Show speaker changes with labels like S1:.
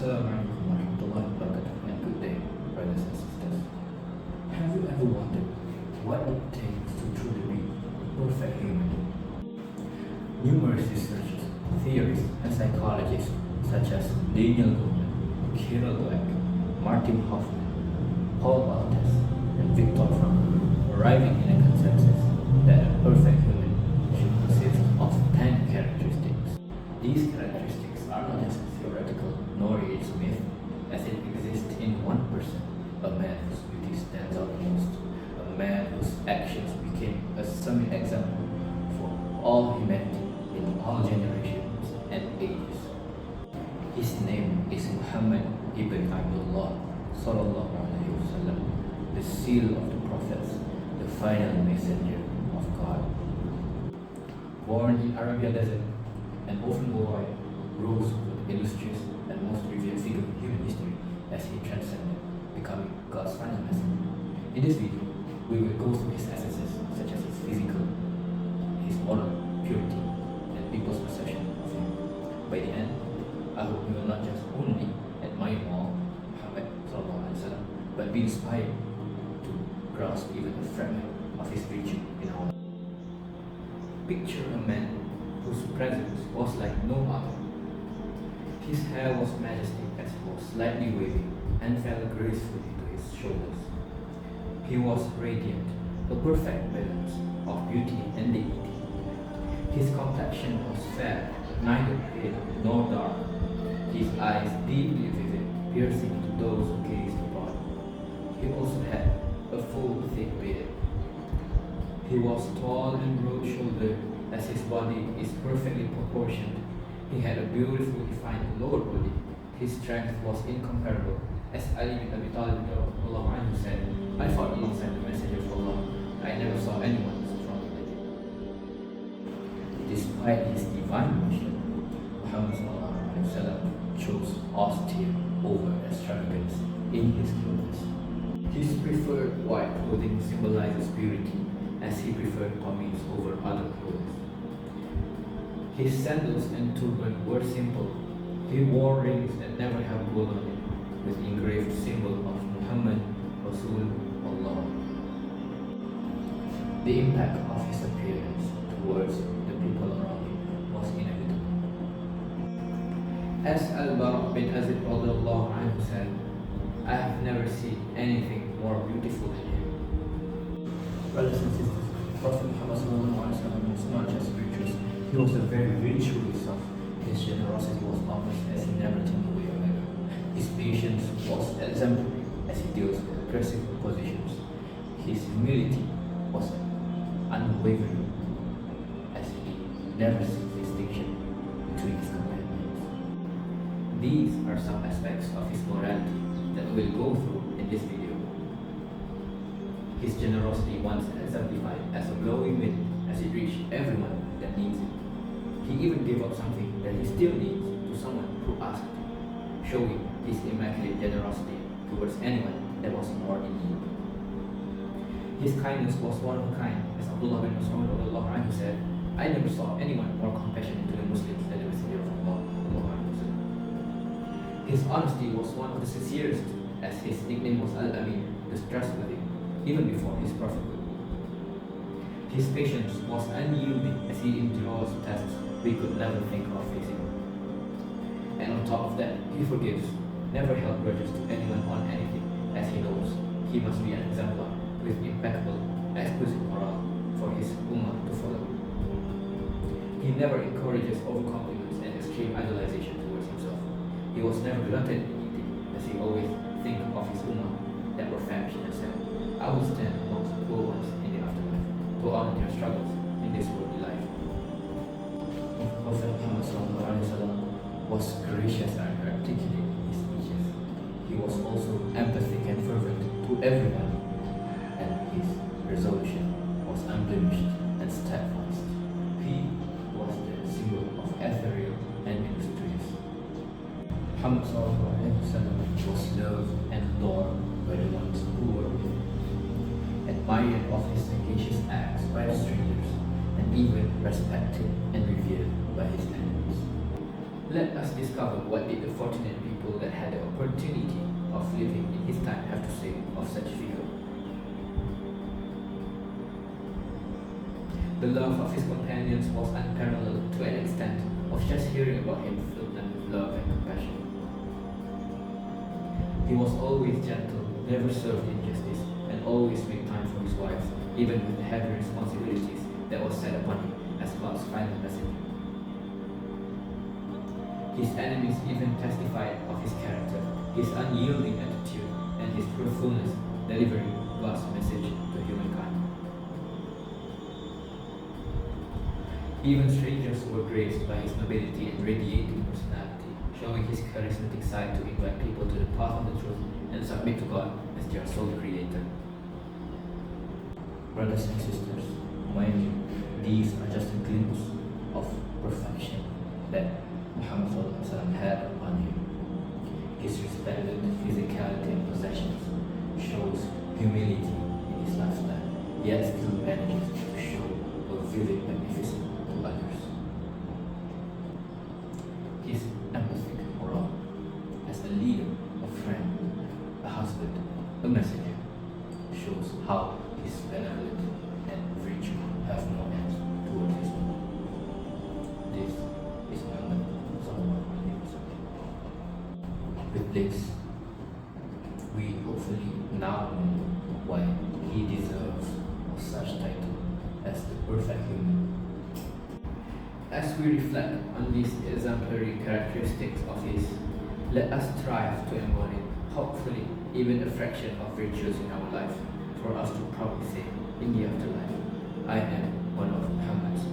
S1: Assalamualaikum warahmatullahi wabarakatuh, and good day, brothers and sisters. Have you ever wondered what it takes to truly be a perfect human? Numerous researchers, theorists, and psychologists such as Daniel Goleman, Carol Dweck, Martin Hoffman, Paul Walters, and Viktor Frankl, arriving in a consensus that a perfect human should consist of 10 characteristics. These characteristics are not just theoretical nor its myth, as it exists in one person, a man whose beauty stands out most, a man whose actions became a summit example for all humanity in all generations and ages. His name is Muhammad ibn Abdullah sallallahu alaihi wasallam, the seal of the prophets, the final messenger of God. Born in Arabia desert, an orphan boy rose to the illustrious and most revered figure in human history as he transcended, becoming God's final messenger. In this video, we will go through his essences such as his physical, his moral purity, and people's perception of him. By the end, I hope you will not just only admire Muhammad sallallahu alaihi wasallam, but be inspired to grasp even a fragment of his virtue in our life. Picture a man whose presence was like no other. His hair was majestic as it was slightly waving and fell gracefully to his shoulders. He was radiant, a perfect balance of beauty and dignity. His complexion was fair, neither pale nor dark. His eyes deeply vivid, piercing to those who gazed upon. He also had a full, thick beard. He was tall and broad-shouldered, as his body is perfectly proportioned. He had a beautifully defined lower body. His strength was incomparable. As Ali bin Abi Talib said, I fought alongside the Messenger of Allah. I never saw anyone stronger than him. Despite his divine mission, Muhammad chose austere over extravagance in his clothes. His preferred white clothing symbolizes purity, as he preferred qamis over other clothes. His sandals and turban were simple. He wore rings that never have gold on it, with engraved symbol of Muhammad Rasulullah. The impact of his appearance towards the people around him was inevitable. As Al-Bara bin Azib radhiyallahu anhu said, I have never seen anything more beautiful than him. Brothers and sisters, Prophet Muhammad was not just virtuous, he was a very virtuous self. His generosity was obvious as he never turned away a beggar. His patience was exemplary as he deals with oppressive positions. His humility was unwavering as he never sees distinction between his companions. These are some aspects of his morality that we will go through in this video. His generosity once exemplified as a blowing wind as it reached everyone that needs it. He even gave up something that he still needs to someone who asked him, showing his immaculate generosity towards anyone that was more in need. His kindness was one of a kind, as Abdullah bin Mas'ud said, I never saw anyone more compassionate to the Muslims than the Messenger of Allah. His honesty was one of the sincerest, as his nickname was Al-Amin, the trustworthy, even before his prophethood. His patience was unyielding as he endures tests we could never think of facing. And on top of that, he forgives, never held grudges to anyone on anything, as he knows he must be an exemplar with impeccable, exquisite moral for his ummah to follow. He never encourages overcompliments and extreme idolization towards himself. He was never glutted in eating, as he always think of his ummah that were famished and said, I will stand amongst the poor ones in the afterlife to honor their struggles in this worldly life. Prophet Muhammad was gracious and articulate in his speeches. He was also empathic and fervent to everyone, and his resolution was unblemished and steadfast. He was the symbol of ethereal and illustrious. Muhammad was loved and adored by the ones who were with him, admired of his sagacious acts by the strangers, and even respected and revered by his enemies. Let us discover what did the fortunate people that opportunity of living in his time have to say of such figure? The love of his companions was unparalleled to an extent of just hearing about him filled them with love and compassion. He was always gentle, never served injustice, and always made time for his wives, even with the heavy responsibilities that was set upon him as God's final messenger. His enemies even testified of his character, his unyielding attitude, and his truthfulness, delivering God's message to humankind. Even strangers were graced by his nobility and radiating personality, showing his charismatic side to invite people to the path of the truth and submit to God as their sole creator. Brothers and sisters, mind you, these are just a glimpse of perfection that Muhammad ﷺ had upon him. His resplendent physicality and possessions shows humility in his lifestyle, yet still manages to show a vivid magnificence to others. His empathic moral as a leader, a friend, a husband, a messenger shows how his benevolent and virtue have no ends towards his own. This is Muhammad sallallahu alaihi wasallam. With this, we hopefully now know why he deserves such title as the perfect human. As we reflect on these exemplary characteristics of his, let us strive to embody, hopefully, even a fraction of virtues in our life, for us to proudly say in the afterlife, I am one of Muhammad's